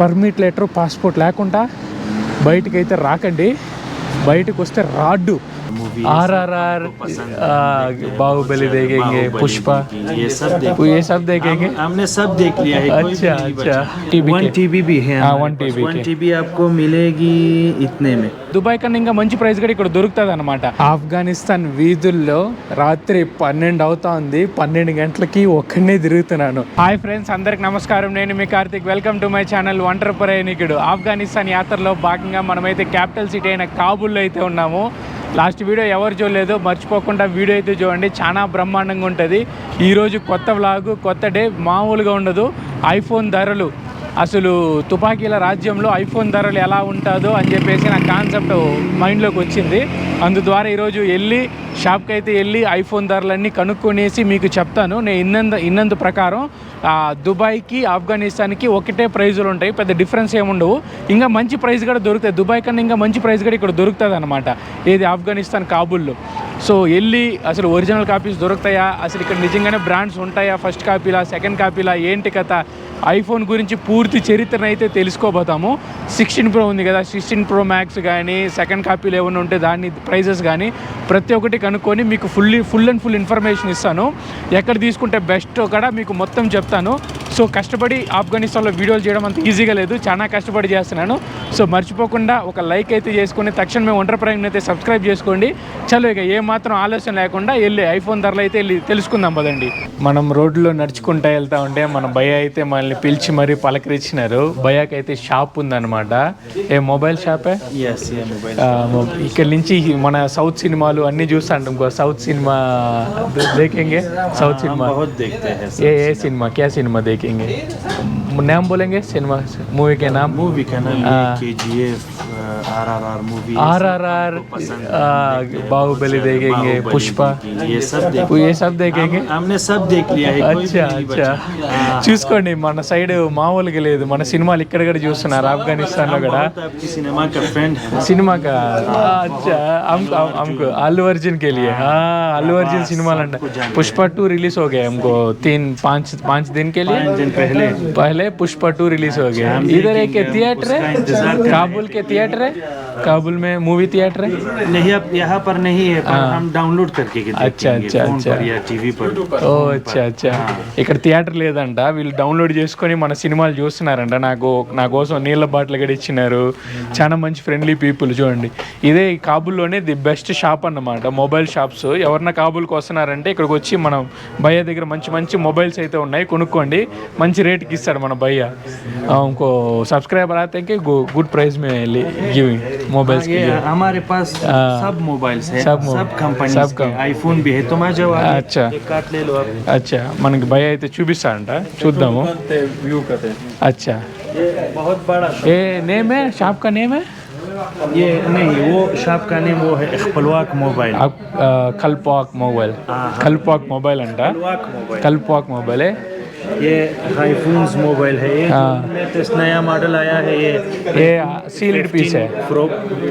Permit letter passport లేకుండా బయటకైతే రాకండి. బయటకు వస్తే రాడ్డు. RRR, बाहुबली देखेंगे, पुष्पा, ये सब देखेंगे. हमने सब देख लिया है. अच्छा अच्छा. 1 TB भी है. 1 TB आपको मिलेगी इतने में. దుబాయ్ కన్నా ఇంకా మంచి ప్రైస్ కూడా ఇక్కడ దొరుకుతుంది అనమాట. ఆఫ్ఘనిస్తాన్ వీధుల్లో రాత్రి 12 అవుతా ఉంది. 12 గంటలకి ఒక్కనే తిరుగుతున్నాను. హాయ్ ఫ్రెండ్స్, అందరికి నమస్కారం. నేను మీ Karthik. Welcome to my channel ఒంటరి ప్రయాణికుడు. ఆఫ్ఘనిస్తాన్ యాత్రలో భాగంగా మనమైతే క్యాపిటల్ సిటీ అయిన కాబూల్లో అయితే ఉన్నాము. లాస్ట్ వీడియో ఎవరు చూడలేదు, మర్చిపోకుండా వీడియో అయితే చూడండి. చాలా బ్రహ్మాండంగా ఉంటుంది. ఈరోజు కొత్త వ్లాగు, కొత్త డే మామూలుగా ఉండదు. ఐఫోన్ ధరలు, అసలు తుపాకీల రాజ్యంలో ఐఫోన్ ధరలు ఎలా ఉంటుందో అని చెప్పేసి నా కాన్సెప్ట్ మైండ్లోకి వచ్చింది. అందు ద్వారా ఈరోజు షాప్కి అయితే వెళ్ళి ఐఫోన్ ధరలన్నీ కనుక్కొనేసి మీకు చెప్తాను. నేను ఇన్నందు ప్రకారం దుబాయ్కి ఆఫ్ఘనిస్తాన్కి ఒకటే ప్రైజులు ఉంటాయి, పెద్ద డిఫరెన్స్ ఏముండవు. ఇంకా మంచి ప్రైస్ కూడా దొరుకుతాయి. దుబాయ్ కన్నా ఇంకా మంచి ప్రైస్ కూడా ఇక్కడ దొరుకుతుంది అనమాట. ఏది ఆఫ్ఘనిస్తాన్ కాబూల్లో. సో వెళ్ళి అసలు ఒరిజినల్ కాపీస్ దొరుకుతాయా, అసలు ఇక్కడ నిజంగానే బ్రాండ్స్ ఉంటాయా, ఫస్ట్ కాపీలా సెకండ్ కాపీలా, ఏంటి కథ, ఐఫోన్ గురించి పూర్తి చరిత్రను అయితే తెలుసుకోబోతాము. 16 Pro ఉంది కదా, 16 Pro Max కానీ సెకండ్ కాపీలు ఏమైనా ఉంటే దాని ప్రైజెస్ కానీ ప్రతి ఒక్కటి కనుక్కొని మీకు ఫుల్ ఇన్ఫర్మేషన్ ఇస్తాను. ఎక్కడ తీసుకుంటే బెస్ట్ కూడా మీకు మొత్తం చెప్తాను. సో కష్టపడి ఆఫ్ఘనిస్తాన్లో వీడియోలు చేయడం అంత ఈజీగా లేదు, చాలా కష్టపడి చేస్తున్నాను. సో మర్చిపోకుండా ఒక లైక్ అయితే చేసుకొని తక్షణమే ఒంటరి ప్రయాణం అయితే సబ్స్క్రైబ్ చేసుకోండి. చలో ఇక ఏమాత్రం ఆలోచన లేకుండా వెళ్ళి ఐఫోన్ ధరలు అయితే వెళ్ళి తెలుసుకుందాం పదండి. మనం రోడ్లో నడుచుకుంటూ వెళ్తా ఉంటే మన భయ్య అయితే మనల్ని పిలిచి మరీ పలకరించినారు. భయ్యాకి అయితే షాప్ ఉందన్నమాట. ఏ మొబైల్ షాపే. ఇక్కడ నుంచి మన సౌత్ సినిమాలు అన్నీ చూస్తాం. సౌత్ సినిమా देखेंगे. साउथ सिनेमा बहुत देखते हैं. ये सिनेमा क्या सिनेमा देखेंगे? नाम बोलेंगे सिनेमा मूवी के नाम. मूवी का नाम KGF, RRR movie. RRR, Baahubali देखेंगे, पुष्पा, ये सब देखेंगे. हमने सब देख लिया है. अच्छा अच्छा. చూసుకోండి, మన సైడ్ మామూలుగా లేదు. మన సినిమాలు ఇక్కడ కూడా చూస్తున్నారు ఆఫ్ఘనిస్తాన్ లో కూడా. सिनेमा का फ्रेंड सिनेमा का. अच्छा, हमको अल्लू अर्जुन के लिए. हाँ, अल्लू अर्जुन सिनेमा लंडा. पुष्पा 2 रिलीज हो गया. हमको 5 दिन के लिए पहले पुष्पा 2 रिलीज हो गया. इधर एक थिएटर है, काबुल के थिएटर है. काबुल में मूवी थिएटर है नहीं, अब यहाँ पर नहीं है, पर हम डाउनलोड करके अच्छा अच्छा अच्छा या टीवी पर. ఓ అచ్చా అచ్చా. ఇక్కడ థియేటర్ లేదంట, వీళ్ళు డౌన్లోడ్ చేసుకొని మన సినిమాలు చూస్తున్నారంట. నా కోసం నీళ్ళ బాటిల్ కూడా ఇచ్చినారు. చాలా మంచి ఫ్రెండ్లీ పీపుల్. చూడండి, ఇదే కాబూల్లోనే ది బెస్ట్ షాప్ అన్నమాట, మొబైల్ షాప్స్. ఎవరన్నా కాబూల్కి వస్తున్నారంటే ఇక్కడికి వచ్చి మనం భయ్య దగ్గర మంచి మొబైల్స్ అయితే ఉన్నాయి, కొనుక్కోండి. మంచి రేట్కి ఇస్తాడు మన భయ్య. ఇంకో సబ్స్క్రైబర్ आते हैं कि गुड प्राइस में गिविंग मोबाइल्स के लिए. हमारे पास सब मोबाइल्स है, सब कंपनी, सब आईफोन भी है. तुम आ जाओ. अच्छा, एक कार्ड ले लो आप. अच्छा, మనకి భయ్య అయితే చూపిస్తాడంట, చూద్దాము. व्यू करते. अच्छा, ये बहुत बड़ा ये नेम है, शॉप का नेम है. ये नहीं, वो शॉप का नेम वो है खलवाक मोबाइल. खलपाक मोबाइल. खलपाक मोबाइल अंట. खलपाक मोबाइल है. ये आईफोन्स मोबाइल है. ये लेटेस्ट नया मॉडल आया है. ये सील्ड पीस है. Pro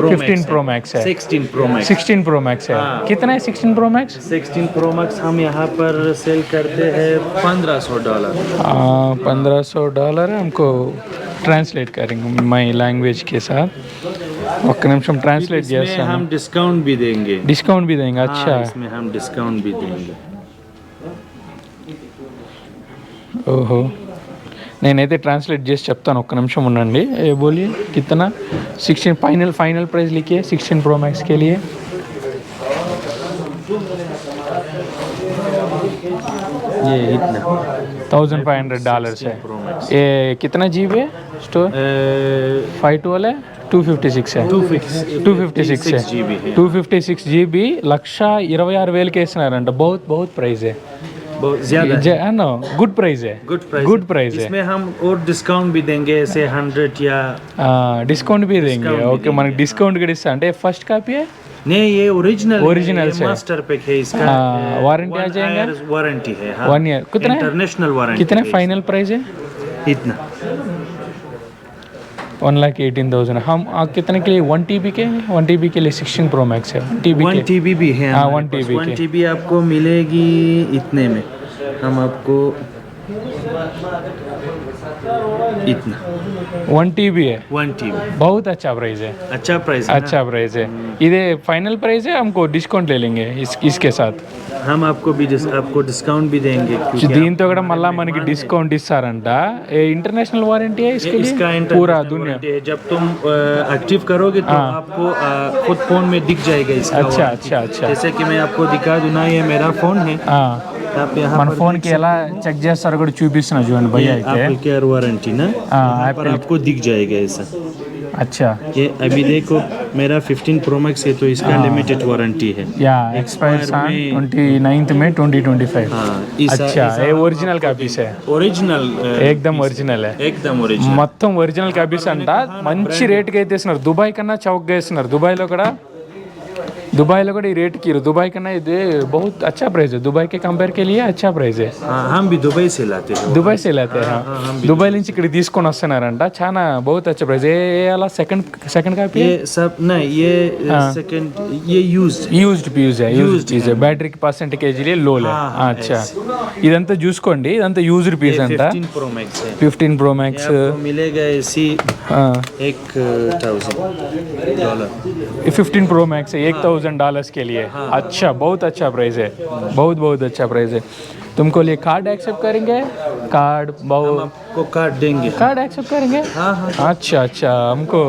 15 Pro Max है. 16 Pro Max. 16 Pro Max है. कितना है 16 Pro Max? 16 Pro Max हम यहाँ पर सेल करते हैं $1,500. $1,500 हमको ट्रांसलेट करेंगे माई लैंग्वेज के साथ. ఒక్క నిమిషం ట్రాన్స్లేట్ చేస్తాను. हम डिस्काउंट भी देंगे. डिस्काउंट भी देंगे. अच्छा, इसमें हम डिस्काउंट भी देंगे. ఓహో, నేనైతే ట్రాన్స్లేట్ చేసి చెప్తాను. ఒక్క నిమిషం ఉండండి. ఏ బోలిए कितना 16 फाइनल प्राइस लिखिए 16 Pro Max के लिए. ये इतना $1,500 है. ये कितना जीबी है स्टोर? 512 है, 256 है. 256 है. 256 GB. 1,26,000 వేసినారంట. बहुत प्राइस है. बहुत ज्यादा है ना. गुड प्राइस है. गुड प्राइस है. इसमें हम और डिस्काउंट भी देंगे, ऐसे 100 या डिस्काउंट भी देंगे. ओके, మనకి డిస్కౌంట్ కూడా ఇస్తా. అంటే ఫస్ట్ కాపీ है नहीं, ये ओरिजिनल से मास्टर पैक है. इसका वारंटी आ जाएगा. वारंटी है. 1 ईयर. कितना इंटरनेशनल वारंटी. कितना फाइनल प्राइस है? इतना 1,18,000. हम कितने के लिए 1 TB के लिए 16 Pro Max है. 1 TB भी है. 1 TB आपको मिलेगी इतने में. हम आपको इतना 1 TB है, 1 TB। बहुत अच्छा प्राइस है, अच्छा प्राइस है ना? अच्छा प्राइस है। इधे फाइनल प्राइस है, हमको डिस्काउंट ले लेंगे इसके साथ. हम आपको डिस्काउंट भी देंगे क्योंकि దీంతో కూడా మళ్ళీ మనకి డిస్కౌంట్ ఇస్తారంట. ఇంటర్నేషనల్ వారంటీ है इसके लिए इसका पूरा इंटरनेशनल दुनिया. वारंटी है। जब तुम एक्टिव करोगे तो आपको खुद फोन में दिख जाएगा इसका अच्छा वारंटी। अच्छा अच्छा. जैसे कि मैं आपको दिखा दूं ना, ये मेरा फोन है। आप यहाँ మన पर ఫోన్ देख కి ఎలా చెక్ చేస్తారో కూడా చూపిస్తున్నా చూడండి భయ్య ये అయితే. एप्पल केयर वारंटी ना, यहाँ पर आपको दिख जाएगा ऐसा। अच्छा, ये अभी देखो मेरा 15 Pro Max है तो इसका लिमिटेड वारंटी है। या एक्सपायर्स ऑन 29th में 2025. हाँ, अच्छा, ये ओरिजिनल కాపీస్ है, ओरिजिनल एकदम ఒరిజినల్ है, एकदम ओरिजिनल। మొత్తం ఒరిజినల్ కాపీస్ అంట. మంచి రేట్కి అయితే ఇస్తున్నారు. దుబాయ్ కన్నా చౌకగా ఇస్తున్నారు. దుబాయ్లో కూడా ఈ రేట్కి దుబాయ్ కన్నా ఇది बहुत अच्छा प्राइस है. दुबई के कंपेयर के लिए अच्छा प्राइस है. हाँ, हम भी दुबई से लाते हैं। దుబాయ్ से लाते हैं. దుబాయ్ నుంచి ఇక్కడ తీసుకొని వస్తున్నారంట. చాలా बहुत अच्छा प्राइस है. ये वाला सेकंड కాపీ ये सब नहीं, ये सेकंड, ये यूज्ड పీస్ है. బ్యాటరీ పర్సెంటేజ్ లో లే. अच्छा, ఇదంతా చూసుకోండి, ఇదంతా యూజ్డ్ పీస్ అంట. 15 Pro Max है। 15 Pro Max आपको मिलेगा इसी $1,000। 15 Pro Max है $1,000 के लिए. अच्छा, बहुत अच्छा प्राइस है, बहुत अच्छा प्राइस है. तुमको लिए कार्ड एक्सेप्ट करेंगे? कार्ड आपको कार्ड देंगे। कार्ड एक्सेप्ट करेंगे? हाँ। अच्छा, हमको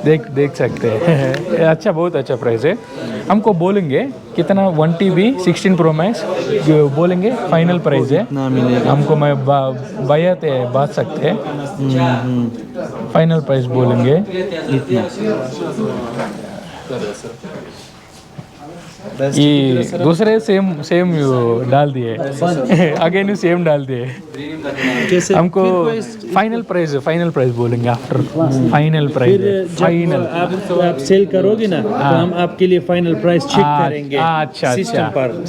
देख सकते हैं. अच्छा, बहुत अच्छा प्राइस है. हमको बोलेंगे कितना 1 TB 16 Pro Max बोलेंगे फाइनल प्राइस है. ना मिलेगा हमको मैं भैया से बात सकते हैं. फाइनल प्राइस बोलेंगे इतना। ये दूसरे सेम डाल दिए अगेन सेम डाल दिए. कैसे हमको फाइनल प्राइस बोलेंगे आफ्टर फाइनल प्राइस. फाइनल आप सेल करोगे ना तो हम आपके लिए फाइनल प्राइस चेक करेंगे। अच्छा,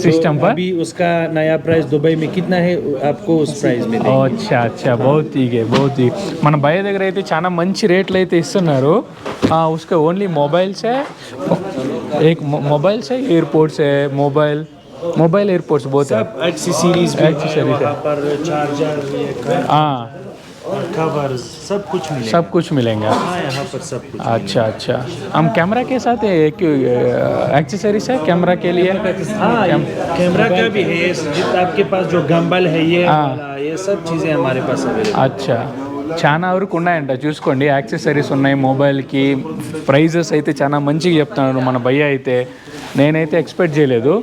सिस्टम पर अभी उसका नया प्राइस दुबई में कितना है आपको उस प्राइस में देंगे। अच्छा, बहुत ही మన భయ దగ్గర అయితే చాలా మంచి రేట్లు అయితే ఇస్తున్నారు. उसका ओनली मोबाइल्स है, एक मोबाइल्स है, एयरपोर्ट्स है, मोबाइल एयरपोर्ट्स बहुत है. एक्सेसरीज है, वहाँ पर चार्जर, हाँ, कवर्स सब कुछ मिलेगा। हाँ, यहाँ पर सब कुछ। अच्छा, हम कैमरा के साथ एक्सेसरीज है कैमरा के लिए. हाँ, कैमरा का भी है। आपके पास जो गम्बल है ये सब चीज़ें हमारे पास अवेलेबल। अच्छा, చాలా వరకు ఉన్నాయంట, చూసుకోండి. యాక్సెసరీస్ ఉన్నాయి మొబైల్కి. ప్రైజెస్ అయితే చాలా మంచిగా చెప్తున్నాడు మన భయ్య అయితే. నేనైతే ఎక్స్పెక్ట్ చేయలేదు.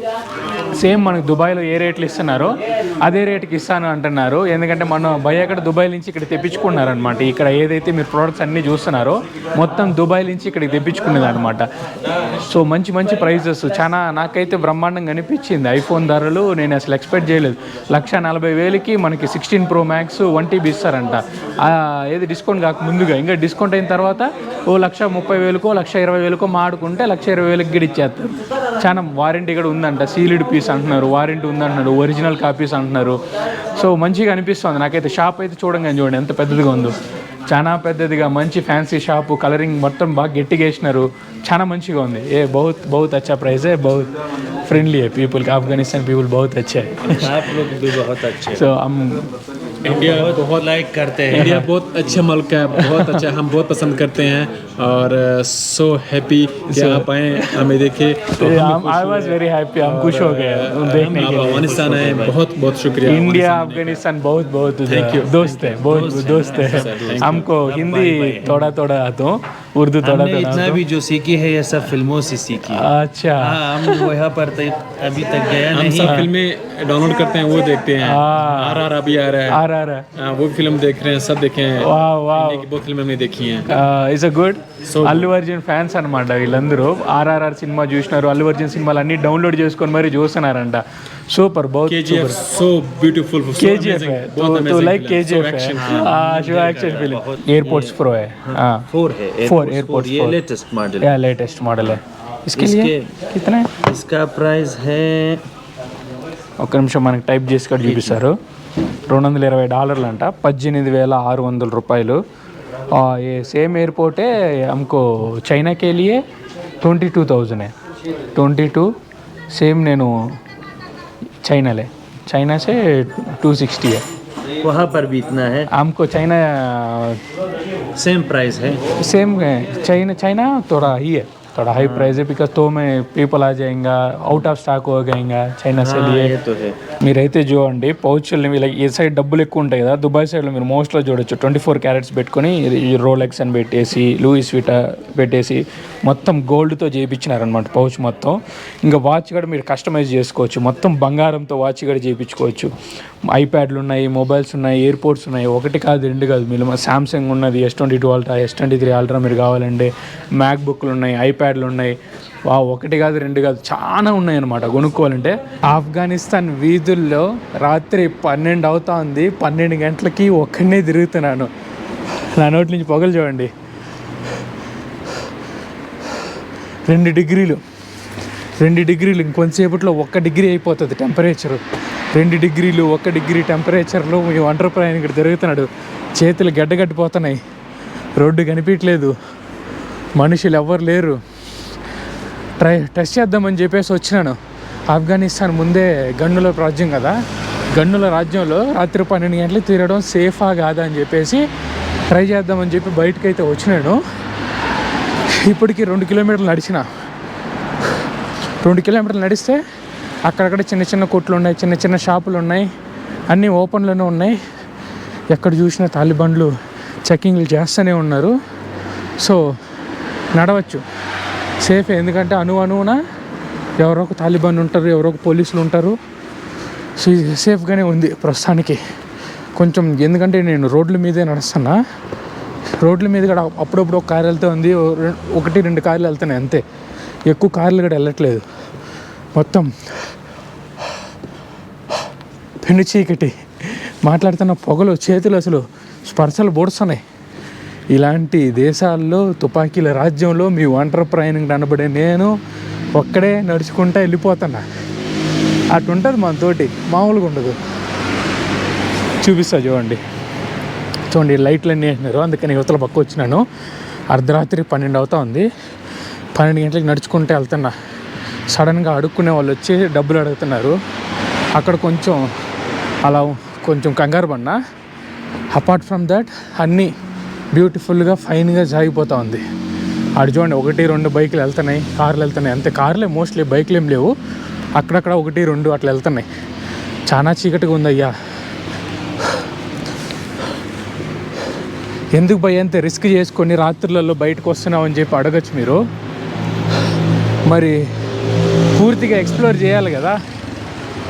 సేమ్ మనకు దుబాయ్లో ఏ రేట్లు ఇస్తున్నారో అదే రేట్కి ఇస్తాను అంటున్నారు. ఎందుకంటే మన భయ్య అక్కడ దుబాయ్ నుంచి ఇక్కడ తెప్పించుకున్నారనమాట. ఇక్కడ ఏదైతే మీరు ప్రోడక్ట్స్ అన్నీ చూస్తున్నారో మొత్తం దుబాయ్ నుంచి ఇక్కడికి తెప్పించుకునేది అనమాట. సో మంచి ప్రైజెస్ చాలా నాకైతే బ్రహ్మాండంగా అనిపించింది. ఐఫోన్ ధరలు నేను అసలు ఎక్స్పెక్ట్ చేయలేదు. 1,40,000కి మనకి 16 Pro Max 1 TB ఇస్తారంట. ఏది డిస్కౌంట్ కాక ముందుగా. ఇంకా డిస్కౌంట్ అయిన తర్వాత 1,30,000కో 1,20,000కో మాడుకుంటే 1,20,000కి కూడా ఇచ్చేస్తారు. చాలా వారంటీ కూడా ఉందంట. సీల్డ్ పీస్ అంటున్నారు, వారంటీ ఉందంటున్నారు, ఒరిజినల్ కాపీస్ అంటున్నారు. సో మంచిగా అనిపిస్తుంది నాకైతే. షాప్ అయితే చూడండి ఎంత పెద్దదిగా ఉందో. చాలా పెద్దదిగా మంచి ఫ్యాన్సీ షాపు. కలరింగ్ మొత్తం బాగా గట్టిగా వేసినారు. చాలా మంచిగా ఉంది. बहुत अच्छा प्राइस है, बहुत फ्रेंडली है पीपल. अफगानिस्तान पीपल बहुत अच्छे हैं. आप लोग भी बहुत अच्छे। सो हम इंडिया बहुत लाइक करते हैं। इंडिया बहुत अच्छा मुल्क है, बहुत अच्छा, हम बहुत पसंद करते हैं और सो हैप्पी कि आप आए हमें देखे तो आई वाज वेरी हैप्पी. हम खुश हो गए देखने के लिए. अफगानिस्तान आए, बहुत शुक्रिया. इंडिया अफगानिस्तान बहुत थैंक यू. दोस्त है, बहुत दोस्त है. हमको हिंदी थोड़ा आता हूँ, उर्दू थोड़ा इतना भी जो सीखी है ये सब फिल्मों से सीखी है। अच्छा, हम वहाँ पर अभी तक गया हम नहीं। सब फिल्में डाउनलोड करते हैं, वो देखते हैं. RR अभी आ रहा है, वो फिल्म देख रहे हैं, सब देखे हैं. वाह, बहुत फिल्म हमने देखी हैं. It's a good. Allu Arjun fans అనమాట వీళ్ళందరూ. RRR సినిమా చూసినారు, అల్లు అర్జున్ సినిమాలు అన్ని డౌన్లోడ్ చేసుకొని మరి చూస్తున్నారంట. సూపర్, बहुत KGF so beautiful, so KGF है बहुत तो amazing like film, KGF so है. action film. Show action film. Airports pro है. 4 है, एयरपोर्ट्स ये लेटेस्ट मॉडल। या लेटेस्ट मॉडल है. इसके लिए कितना है? इसका प्राइस है, ఒక్క నిమిషం మనకి టైప్ చేసి కూడా చూపిస్తారు. $220 అంట. $18,600. ये सेम एयरपोर्ट है. हमको चाइना के लिए 22,000 है. 22 सेम నేను चाइना से 260 है. वहाँ पर भी इतना है. हमको चाइना सेम प्राइस है। सेम है। चाइना चाइना थोड़ा ही है, थोड़ा हाई प्राइस है बिकॉज तो में पीपल आ जाएगा, అవుట్ ఆఫ్ స్టాక్ हो जाएगा చైనా से लिए। ये तो है। మీరైతే చూడండి పౌచ్లు ఇలా ఈ సైడ్ డబ్బులు ఎక్కువ ఉంటాయి కదా, దుబాయ్ సైడ్లో మీరు మోస్ట్లో చూడొచ్చు 24 క్యారెట్స్ పెట్టుకొని రోలెక్స్ అని పెట్టేసి లూయిస్ విటా పెట్టేసి మొత్తం గోల్డ్తో చేయించినారనమాట పౌచ్ మొత్తం. ఇంకా వాచ్ కూడా మీరు కస్టమైజ్ చేసుకోవచ్చు, మొత్తం బంగారంతో వాచ్ కూడా చేయించుకోవచ్చు. ఐప్యాడ్లు ఉన్నాయి, మొబైల్స్ ఉన్నాయి, ఎయిర్పోర్ట్స్ ఉన్నాయి, ఒకటి కాదు రెండు కాదు. మీరు సామ్సంగ్ ఉన్నది S22 అల్ట్రా, S23 అల్ట్రా మీరు కావాలంటే, మ్యాక్ బుక్లు ఉన్నాయి, ఐప్యాడ్లు ఉన్నాయి. ఒకటి కాదు రెండు కాదు చాలా ఉన్నాయన్నమాట కొనుక్కోవాలంటే. ఆఫ్ఘనిస్తాన్ వీధుల్లో రాత్రి 12 అవుతా ఉంది, 12 గంటలకి ఒక్కడనే తిరుగుతున్నాను. నా నోటి నుంచి పొగలు చూడండి. 2 డిగ్రీలు, 2 డిగ్రీలు, ఇంకొంతసేపట్లో 1 డిగ్రీ అయిపోతుంది టెంపరేచరు. 2 డిగ్రీలు 1 డిగ్రీ టెంపరేచర్లో మీ ఒంటరి ప్రయాణికుడు తిరుగుతున్నాడు. చేతులు గడ్డగట్టిపోతున్నాయి, రోడ్డు కనిపించట్లేదు, మనుషులు ఎవ్వరు లేరు. టెస్ట్ చేద్దామని చెప్పేసి వచ్చినాను. ఆఫ్ఘనిస్తాన్ ముందే గన్నుల రాజ్యం కదా, గన్నుల రాజ్యంలో రాత్రి 12 గంటలకు తిరగడం సేఫా కాదా అని చెప్పేసి ట్రై చేద్దామని చెప్పి బయటకైతే వచ్చినాను. ఇప్పటికి 2 కిలోమీటర్లు నడిచిన. 2 కిలోమీటర్లు నడిస్తే అక్కడక్కడ చిన్న చిన్న కొట్లు ఉన్నాయి, చిన్న చిన్న షాపులు ఉన్నాయి, అన్నీ ఓపెన్లోనే ఉన్నాయి. ఎక్కడ చూసినా తాలిబాన్లు చెక్కింగ్లు చేస్తూనే ఉన్నారు. సో నడవచ్చు, సేఫే. ఎందుకంటే అణువున ఎవరో ఒక తాలిబాన్ ఉంటారు, ఎవరో ఒక పోలీసులు ఉంటారు. సేఫ్గానే ఉంది ప్రస్తుతానికి కొంచెం. ఎందుకంటే నేను రోడ్ల మీదే నడుస్తున్నా, రోడ్ల మీద కూడా అప్పుడప్పుడు ఒక కారు వెళ్తూ ఉంది, 1-2 కార్లు వెళ్తున్నాయి అంతే, ఎక్కువ కార్లు కూడా వెళ్ళట్లేదు. మొత్తం పెను చీకటి, మాట్లాడుతున్న పొగలు, చేతులు అసలు స్పర్శలు బోడుస్తున్నాయి. ఇలాంటి దేశాల్లో తుపాకీల రాజ్యంలో మీ ఒంటరి ప్రయాణం అనబడే నేను ఒక్కడే నడుచుకుంటా వెళ్ళిపోతున్నా. అటు ఉంటుంది మనతోటి, మామూలుగా ఉండదు. చూపిస్తా చూడండి. లైట్లు అన్నీ వేసినారు, అందుకని యువతల పక్క వచ్చినాను. అర్ధరాత్రి 12 అవుతా ఉంది, 12 గంటలకు నడుచుకుంటూ వెళ్తున్నా. సడన్గా అడుక్కునే వాళ్ళు వచ్చి డబ్బులు అడుగుతున్నారు. అక్కడ కొంచెం అలా కొంచెం కంగారు పడినా. అపార్ట్ ఫ్రమ్ దట్ అన్నీ బ్యూటిఫుల్గా ఫైన్గా సాగిపోతూ ఉంది. అటు చూడండి, 1-2 బైకులు వెళ్తున్నాయి, కార్లు వెళ్తున్నాయి అంతే. కార్లే మోస్ట్లీ, బైకులు ఏం లేవు. అక్కడక్కడ 1-2 అట్లా వెళ్తున్నాయి. చాలా చీకటిగా ఉందయ్యా. ఎందుకు భయ అంతే రిస్క్ చేసుకొని రాత్రులలో బయటకు వస్తున్నావు అని చెప్పి అడగచ్చు మీరు. మరి పూర్తిగా ఎక్స్ప్లోర్ చేయాలి కదా.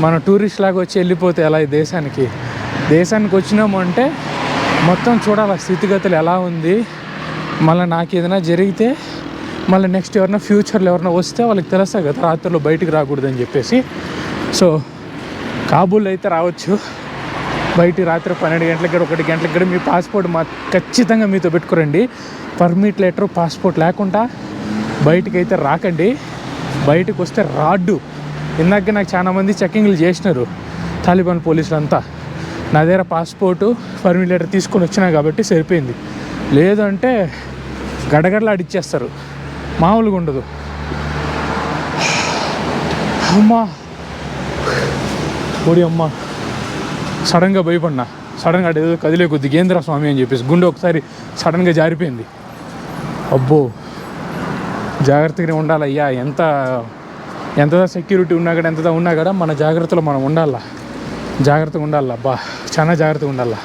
మన టూరిస్ట్ లాగా వచ్చి వెళ్ళిపోతే ఎలా ఈ దేశానికి వచ్చినాము అంటే మొత్తం చూడాలి, స్థితిగతులు ఎలా ఉంది. మళ్ళీ నాకు ఏదైనా జరిగితే మళ్ళీ నెక్స్ట్ ఎవరైనా ఫ్యూచర్లో ఎవరైనా వస్తే వాళ్ళకి తెలుస్తుంది కదా రాత్రిలో బయటికి రాకూడదని చెప్పేసి. సో కాబూల్ అయితే రావచ్చు, బయటికి రాత్రి 12 గంటలకు 1 గంటలకు మీ పాస్పోర్ట్ ఖచ్చితంగా మీతో పెట్టుకోరండి. పర్మిట్ లెటర్, పాస్పోర్ట్ లేకుండా బయటికి అయితే రాకండి. బయటకు వస్తే రాడ్డు. ఇందాక నాకు చాలామంది చెక్కింగ్లు చేసినారు తాలిబాన్ పోలీసులు అంతా. నా దగ్గర పాస్పోర్టు, పర్మిట్ లెటర్ తీసుకొని వచ్చినా కాబట్టి సరిపోయింది. లేదంటే గడగడలు ఆడిచ్చేస్తారు, మామూలుగా ఉండదు. అమ్మా ఓడి అమ్మ, సడన్గా భయపడినా. సడన్గా ఏదో కదిలే కొద్ది గేంద్ర స్వామి అని చెప్పేసి గుండె ఒకసారి సడన్గా జారిపోయింది. అబ్బో, జాగ్రత్తగానే ఉండాలయ్యా. ఎంత సెక్యూరిటీ ఉన్నా కూడా, ఎంత ఉన్నా కూడా మన జాగ్రత్తలో మనం ఉండాలా, జాగ్రత్తగా ఉండాలా. చాలా జాగ్రత్తగా ఉండాలా.